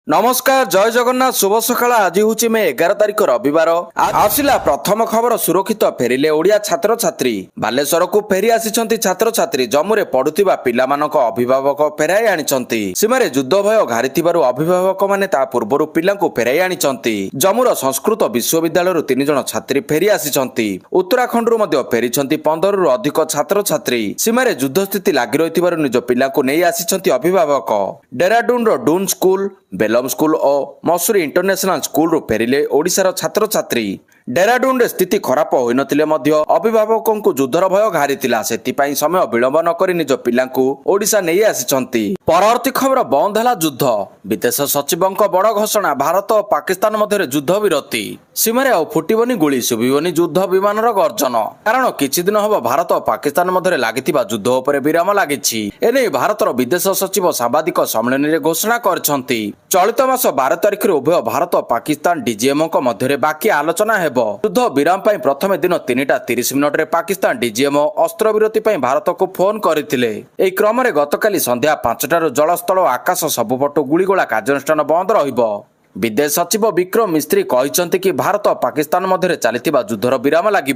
नमस्कार जय जगन्नाथ शुभ सकाळ आज हूँ मे 11 तारिख रविवार आसिला प्रथम खबर सुरक्षित फेरिले ओडिया छात्र छात्री बालेश्वर को फेरी आसी छात्र छात्री जम्मू पढ़ुवा पिलामानक अभिभावक फेराई आनिछंती सीमारे युद्ध भय घारिथिबारु अभिभावक माने ता पूर्वरु पिलांकु फेराई आनिछंती जम्मूर संस्कृत विश्वविद्यालय 3 जण छात्री फेरी आसिछंती उत्तराखंड मध्य फेरिछंती 15 रु अधिक छात्र छात्री सीमारे युद्ध स्थिति लागि रहिथिबारु निज पिलांकु नै आसिछंती अभिभावक डेराडून रो डून स्कूल बेलम स्कूल और मसूरी इंटरनेशनल स्कूल रु फेरिले ओडिशार छात्र छात्री डेराडून रे स्थिति खराब होई नथिले मध्य अभिभावकों को युद्धर भय घारिथिला सेतिपाई समय विलंब न करी निज पिलांकु ओडिशा नै आसिछंती परवर्ती खबर बंद हला युद्ध विदेश सचिवंक बड़ घोषणा भारत और पाकिस्तान मध्य युद्ध विरति सीमारे आ फुटिबनी गुली शुभिबनी युद्ध विमानर गर्जन कारण किछि दिन हबो भारत और पाकिस्तान मध्य लागिथिबा युद्ध उपरे विराम लागिछि एने भारतर विदेश सचिव सांबादिक सम्मेलन रे घोषणा करछंती चलित मास 12 तारिख रे उभय भारत और पाकिस्तान डीजीएम मध्य बाकी आलोचना हेबो युद्ध विराम पाई प्रथम दिन 3:30 मिनिट रे पाकिस्तान डीजीएम अस्त्र विरति पाई भारत को फोन करथिले एई क्रम रे गतकाली संध्या 5टारु जलस्थल और आकाश सबुपटु गुलीगोला कार्यानुष्ठान बंद रहिबो विदेश सचिव विक्रम मिस्त्री कहते कि भारत और पाकिस्तान मध्य चलता युद्धर विराम लगे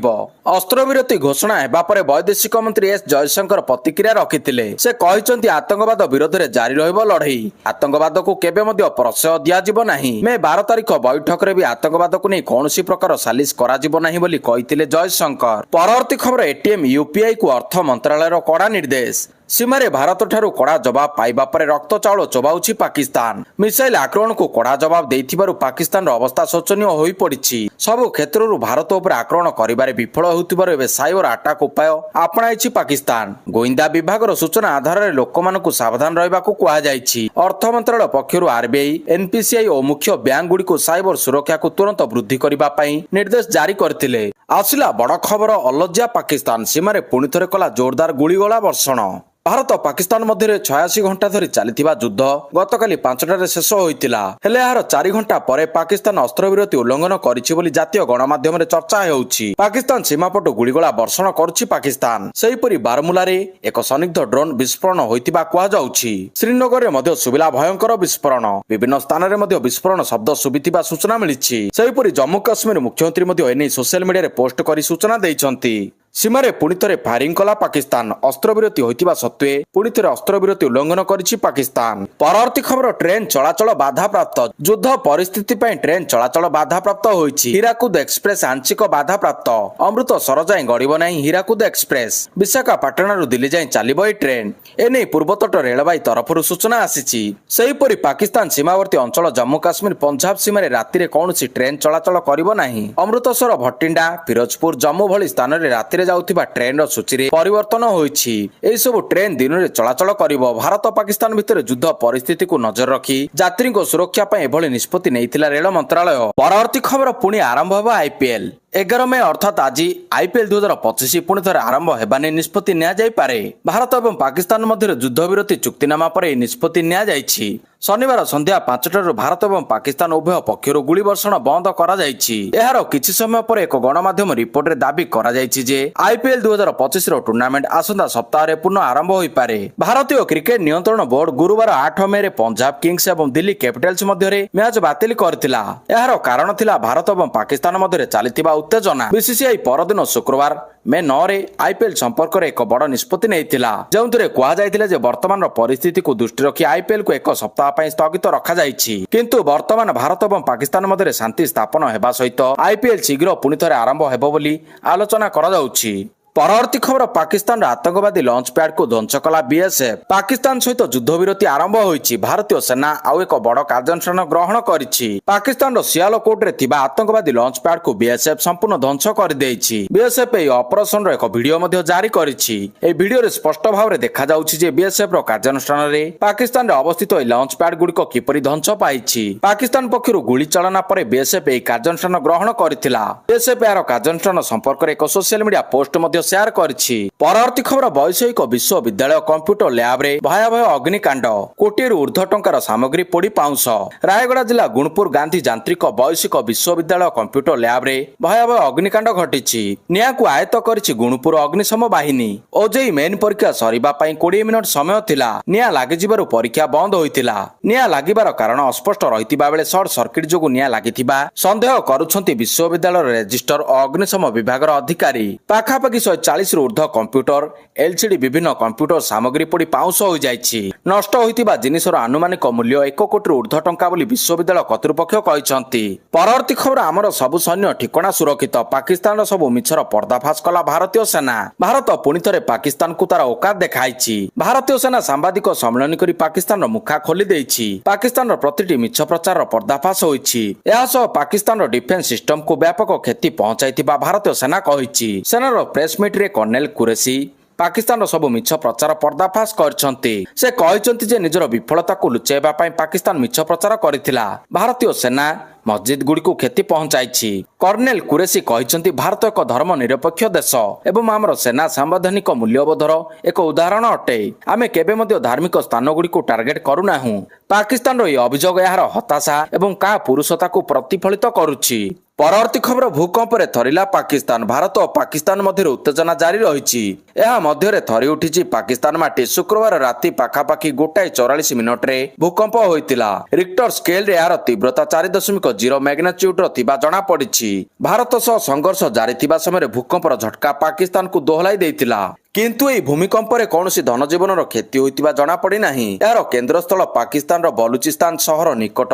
अस्त्रविरति घोषणा हेबा परे वैदेशिक मंत्री एस जयशंकर प्रतिक्रिया रखिथिले से कहते आतंकवाद विरोध में जारी रहिबो लड़ई आतंकवाद को केबे मध्य प्रश्रय दियाजिबो नाही मे 12 तारिख बैठक रे भी आतंकवाद को नहीं कौनसी प्रकार सालिश कराजिबो नाही बोली कहिथिले जयशंकर परवर्ती खबर एटीएम यूपीआई को अर्थ मंत्रालय कड़ा निर्देश सीमारे भारत ठारू कड़ा जवाब पाइबा परे रक्त चाउल चोबाउछि पाकिस्तान मिसाइल आक्रमण को कड़ा जवाब देइथिबारु पाकिस्तान अवस्था शोचनीय होई पड़िछि सबु क्षेत्ररु भारत उपर आक्रमण करिबारे विफल होउथिबारु एबे साइबर अटैक उपाय आपणाइछि पाकिस्तान गोइंदा विभागर सूचना आधार रे लोकमानकु सावधान रहबाकू कुहा जाइछि अर्थ मंत्रालय पक्षरु आरबीआई एनपीसीआई और मुख्य बैंक गुडी साइबर सुरक्षा को तुरंत वृद्धि करिबा पई निर्देश जारी करथिले आसिला बड़ खबर अलज्या पाकिस्तान सीमारे पुणी थरे कला जोरदार गुलीगोला वर्षण भारत और पाकिस्तान मध्य 86 घंटा धरी चलता युद्ध गतकाली 5टारे शेष होइतिला हेले यार 4 घंटा परे पाकिस्तान अस्त्रविरति उल्लंघन करिछि बोली जातीय गणमाध्यम रे चर्चा हेउछि पाकिस्तान सीमापटु गुलीगोला वर्षण करुछि पाकिस्तान सेहिपरि बारमुला रे एक संदिग्ध ड्रोन विस्फोरण होइतिबा कुहा जाउछि श्रीनगर रे मध्य सुबिला भयंकर विस्फोरण विभिन्न स्थान रे मध्य विस्फोरण शब्द सुबितिबा सूचना मिलिछि सेहिपरि जम्मू काश्मीर मुख्यमंत्री मध्य एनै सोशल मीडिया रे पोस्ट करी सूचना दैछंती सीमारे पुणी थे फायरिंग कला पाकिस्तान अस्त्रविरति होइतिबा सत्वे पुणी थे अस्त्रविरति उल्लंघन करिछि पाकिस्तान परवर्ती खबर ट्रेन चलाचल बाधा प्राप्त युद्ध परिस्थिति पई ट्रेन चलाचल बाधा प्राप्त होइछि हीराकुद एक्सप्रेस आंशिक बाधा प्राप्त अमृतसर जाय गड़िबो नाही हीराकुद एक्सप्रेस विशाखापट्टनम दिल्ली जाय चलिबो ए ट्रेन एने पूर्वतट रेलवाई तरफरु सूचना आसीछि सेहिपरि पाकिस्तान सीमावर्ती अंचल जम्मू काश्मीर पंजाब सीमारे राति रे कोनोसी ट्रेन चलाचल करिबो नाही अमृतसर भटिंडा फिरोजपुर जम्मू भली स्थान रे राति जाउथिबा ट्रेन रो सूची रे परिवर्तन होइछि एई सब ट्रेन दिन रे चलाचल करिवो भारत पाकिस्तान भितर युद्ध परिस्थिति को नजर रखी यात्री को सुरक्षा पय एभली निष्पत्ति नेइथिला रेल मंत्रालय परवर्ती खबर पुणी आरंभ होबा आईपीएल 11 मे अर्थात आज आईपीएल 2025 पुणी थरे आरंभ हेबाने निष्पत्ति निया जाय पारे भारत एवं पाकिस्तान मध्य युद्ध विरति चुक्तिनामा पर निष्पत्ति निया जायछि शनिवार संध्या 5टारु भारत एवं पाकिस्तान उभय पक्षर गुली वर्षण बंद करा जायछि एहार किछि समय पर एक गणमाध्यम रिपोर्ट रे दाबी करा जायछि जे आईपीएल 2025 रो टूर्नामेंट आसंता सप्ताह रे पुनः आरंभ होई पारे भारतीय क्रिकेट नियंत्रण बोर्ड गुरुवार 8 मे रे पंजाब किंग्स एवं दिल्ली कैपिटल्स मध्य रे मैच बातिल करथिला एहार कारण थिला भारत एवं पाकिस्तान मध्य रे चलितिबा उत्तेजना बीसीसीआई परदिन शुक्रवार मे 9 रे आईपीएल संपर्क रे एक बड़ निष्पत्ति नेइथिला जेउंतरे कुहा जायथिला जे वर्तमान परिस्थिति को दृष्टि रखी आईपीएल को एक सप्ताह पई स्थगित रखा जायछि किंतु वर्तमान भारत एवं पाकिस्तान मध्य शांति स्थापन हेबा सहित आईपीएल शीघ्र पुणी थरे आरंभ हेबो बोली आलोचना करा जाउछि परवर्ती खबर पाकिस्तान आतंकवादी लॉन्च पैड को ध्वंस कला बीएसएफ पाकिस्तान सहित युद्ध विरति आरंभ होइछि भारतीय सेना आउ एक बड़ कार्यानुष्ठान ग्रहण करिछि पाकिस्तान सियालकोट रे थिबा आतंकवादी लॉन्च पैड को बीएसएफ संपूर्ण ध्वंस कर देइछि बीएसएफ ए ऑपरेशन रो एक वीडियो मध्ये जारी करिछि ए वीडियो रे स्पष्ट भाव रे देखा जाउछि जे बीएसएफ रो कार्यानुष्ठान रे पाकिस्तान रे अवस्थित ए लॉन्च पैड गुडी को किपरि ध्वंस पाइछि पाकिस्तान पक्षरु गुली चालना परे बीएसएफ ए कार्यानुष्ठान ग्रहण करथिला बीएसएफ यार कार्यानुष्ठान संपर्क रे एक सोशल मीडिया पोस्ट मध्ये ସେୟାର କରିଛି। ପରବର୍ତ୍ତୀ ଖବର ବୈଷୟିକ ବିଶ୍ୱବିଦ୍ୟାଳୟ କମ୍ପ୍ୟୁଟର ଲ୍ୟାବରେ ଭୟାବହ ଅଗ୍ନିକାଣ୍ଡ, କୋଟିଏରୁ ଉର୍ଦ୍ଧ୍ୱ ଟଙ୍କାର ସାମଗ୍ରୀ ପୋଡ଼ି ପାଉଁଶ। ରାୟଗଡ଼ା ଜିଲ୍ଲା ଗୁଣପୁର ଗାନ୍ଧୀ ଯାନ୍ତ୍ରିକ ବୈଷୟିକ ବିଶ୍ୱବିଦ୍ୟାଳୟ କମ୍ପ୍ୟୁଟର ଲ୍ୟାବରେ ଭୟାବହ ଅଗ୍ନିକାଣ୍ଡ ଘଟିଛି। ନିଆଁକୁ ଆୟତ୍ତ କରିଛି ଗୁଣପୁର ଅଗ୍ନିଶମ ବାହିନୀ। ଓଜେଇ ମେନ୍ ପରୀକ୍ଷା ସରିବା ପାଇଁ 20 ମିନିଟ୍ ସମୟ ଥିଲା। ନିଆଁ ଲାଗିଯିବାରୁ ପରୀକ୍ଷା ବନ୍ଦ ହୋଇଥିଲା। ନିଆଁ ଲାଗିବାର କାରଣ ଅସ୍ପଷ୍ଟ ରହିଥିବା ବେଳେ ସର୍ଟ ସର୍କିଟ ଯୋଗୁଁ ନିଆଁ ଲାଗିଥିବା ସନ୍ଦେହ କରୁଛନ୍ତି ବିଶ୍ୱବିଦ୍ୟାଳୟର ରେଜିଷ୍ଟ୍ରାର ଓ ଅଗ୍ନିଶମ ବିଭାଗର ଅଧିକାରୀ। ପାଖାପାଖି 140ରୁ ଉର୍ଦ୍ଧ୍ୱ କମ୍ପ୍ୟୁଟର, ଏଲସିଡି ବିଭିନ୍ନ କମ୍ପ୍ୟୁଟର ସାମଗ୍ରୀ ପୋଡ଼ି ପାଉଁଶ ହୋଇଯାଇଛି। ନଷ୍ଟ ହୋଇଥିବା ଜିନିଷର ଆନୁମାନିକ ମୂଲ୍ୟ 1 କୋଟିରୁ ଉର୍ଦ୍ଧ୍ୱ ଟଙ୍କା ବୋଲି ବିଶ୍ୱବିଦ୍ୟାଳୟ କର୍ତ୍ତୃପକ୍ଷ କହିଛନ୍ତି। ପରବର୍ତ୍ତୀ ଖବର ଆମର ସବୁ ସୈନ୍ୟ ଠିକଣା ସୁରକ୍ଷିତ, ପାକିସ୍ତାନର ସବୁ ମିଛର ପର୍ଦ୍ଦାଫାଶ କଲା ଭାରତୀୟ ସେନା। ଭାରତ ପୁଣି ଥରେ ପାକିସ୍ତାନକୁ ତାର ଔକାତ ଦେଖାଇଛି। ଭାରତୀୟ ସେନା ସାମ୍ବାଦିକ ସମ୍ମିଳନୀ କରି ପାକିସ୍ତାନର ମୁଖା ଖୋଲି ଦେଇଛି। ପାକିସ୍ତାନର ପ୍ରତିଟି ମିଛ ପ୍ରଚାରର ପର୍ଦ୍ଦାଫାଶ ହୋଇଛି। ଏହାସହ ପାକିସ୍ତାନର ଡିଫେନ୍ସ ସିଷ୍ଟମକୁ ବ୍ୟାପକ କ୍ଷତି ପହଞ୍ଚାଇଥିବା ଭାରତୀୟ ସେନା କହିଛି। ସେନାର ପ୍ରେସ୍ ମିଟ୍ରେ କର୍ଣ୍ଣେଲ କୁରେସି ପାକିସ୍ତାନର ସବୁ ମିଛ ପ୍ରଚାର ପର୍ଦ୍ଦାଫାଶ କରିଛନ୍ତି। ସେ କହିଛନ୍ତି ଯେ ନିଜର ବିଫଳତାକୁ ଲୁଚାଇବା ପାଇଁ ପାକିସ୍ତାନ ମିଛ ପ୍ରଚାର କରିଥିଲା। ଭାରତୀୟ ସେନା ମସଜିଦ ଗୁଡ଼ିକୁ କ୍ଷତି ପହଞ୍ଚାଇଛି। କର୍ଣ୍ଣେଲ କୁରେସି କହିଛନ୍ତି, ଭାରତ ଏକ ଧର୍ମ ନିରପେକ୍ଷ ଦେଶ ଏବଂ ଆମର ସେନା ସାମ୍ବିଧାନିକ ମୂଲ୍ୟବୋଧର ଏକ ଉଦାହରଣ ଅଟେ। ଆମେ କେବେ ମଧ୍ୟ ଧାର୍ମିକ ସ୍ଥାନ ଗୁଡ଼ିକୁ ଟାର୍ଗେଟ କରୁନାହୁଁ। ପାକିସ୍ତାନର ଏହି ଅଭିଯୋଗ ଏହାର ହତାଶା ଏବଂ କାହା ପୁରୁଷତାକୁ ପ୍ରତିଫଳିତ କରୁଛି। ପରବର୍ତ୍ତୀ ଖବର ଭୂକମ୍ପରେ ଥରିଲା ପାକିସ୍ତାନ। ଭାରତ ଓ ପାକିସ୍ତାନ ମଧ୍ୟରେ ଉତ୍ତେଜନା ଜାରି ରହିଛି। ଏହା ମଧ୍ୟରେ ଥରି ଉଠିଛି ପାକିସ୍ତାନ ମାଟି। ଶୁକ୍ରବାର ରାତି ପାଖାପାଖି 1:44 ମିନିଟରେ ଭୂକମ୍ପ ହୋଇଥିଲା। ରିକ୍ଟର ସ୍କେଲରେ ଏହାର ତୀବ୍ରତା 4.0 ମ୍ୟାଗ୍ନିଚ୍ୟୁଡର ଥିବା ଜଣାପଡ଼ିଛି। ଭାରତ ସହ ସଂଘର୍ଷ ଜାରି ଥିବା ସମୟରେ ଭୂକମ୍ପର ଝଟକା ପାକିସ୍ତାନକୁ ଦୋହଲାଇ ଦେଇଥିଲା। କିନ୍ତୁ ଏହି ଭୂମିକମ୍ପରେ କୌଣସି ଧନଜୀବନର କ୍ଷତି ହୋଇଥିବା ଜଣାପଡ଼ିନାହିଁ। ଏହାର କେନ୍ଦ୍ରସ୍ଥଳ ପାକିସ୍ତାନର ବଲୁଚିସ୍ତାନ ସହର ନିକଟ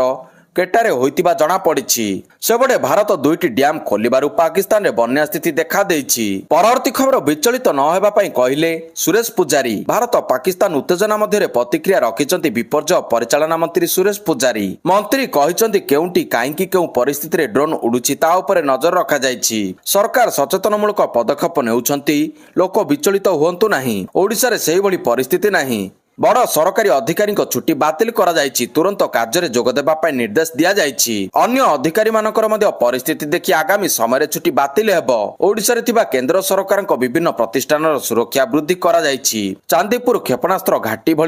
କେଟାରେ ହୋଇଥିବା ଜଣାପଡ଼ିଛି। ସେପଟେ ଭାରତ 2ଟି ଡ୍ୟାମ୍ ଖୋଲିବାରୁ ପାକିସ୍ତାନରେ ବନ୍ୟା ସ୍ଥିତି ଦେଖାଦେଇଛି। ପରବର୍ତ୍ତୀ ଖବର ବିଚଳିତ ନ ହେବା ପାଇଁ କହିଲେ ସୁରେଶ ପୂଜାରୀ। ଭାରତ ପାକିସ୍ତାନ ଉତ୍ତେଜନା ମଧ୍ୟରେ ପ୍ରତିକ୍ରିୟା ରଖିଛନ୍ତି ବିପର୍ଯ୍ୟୟ ପରିଚାଳନା ମନ୍ତ୍ରୀ ସୁରେଶ ପୂଜାରୀ। ମନ୍ତ୍ରୀ କହିଛନ୍ତି, କେଉଁଠି କାହିଁକି କେଉଁ ପରିସ୍ଥିତିରେ ଡ୍ରୋନ୍ ଉଡୁଛି ତା ଉପରେ ନଜର ରଖାଯାଇଛି। ସରକାର ସଚେତନମୂଳକ ପଦକ୍ଷେପ ନେଉଛନ୍ତି। ଲୋକ ବିଚଳିତ ହୁଅନ୍ତୁ ନାହିଁ। ଓଡ଼ିଶାରେ ସେହିଭଳି ପରିସ୍ଥିତି ନାହିଁ। ବଡ଼ ସରକାରୀ ଅଧିକାରୀଙ୍କ ଛୁଟି ବାତିଲ କରାଯାଇଛି। ତୁରନ୍ତ କାର୍ଯ୍ୟରେ ଯୋଗ ଦେବା ପାଇଁ ନିର୍ଦ୍ଦେଶ ଦିଆଯାଇଛି। ଅନ୍ୟ ଅଧିକାରୀମାନଙ୍କର ମଧ୍ୟ ପରିସ୍ଥିତି ଦେଖି ଆଗାମୀ ସମୟରେ ଛୁଟି ବାତିଲ ହେବ। ଓଡ଼ିଶାରେ ଥିବା କେନ୍ଦ୍ର ସରକାରଙ୍କ ବିଭିନ୍ନ ପ୍ରତିଷ୍ଠାନର ସୁରକ୍ଷା ବୃଦ୍ଧି କରାଯାଇଛି। ଚାନ୍ଦିପୁର କ୍ଷେପଣାସ୍ତ୍ର ଘାଟି ଭଳି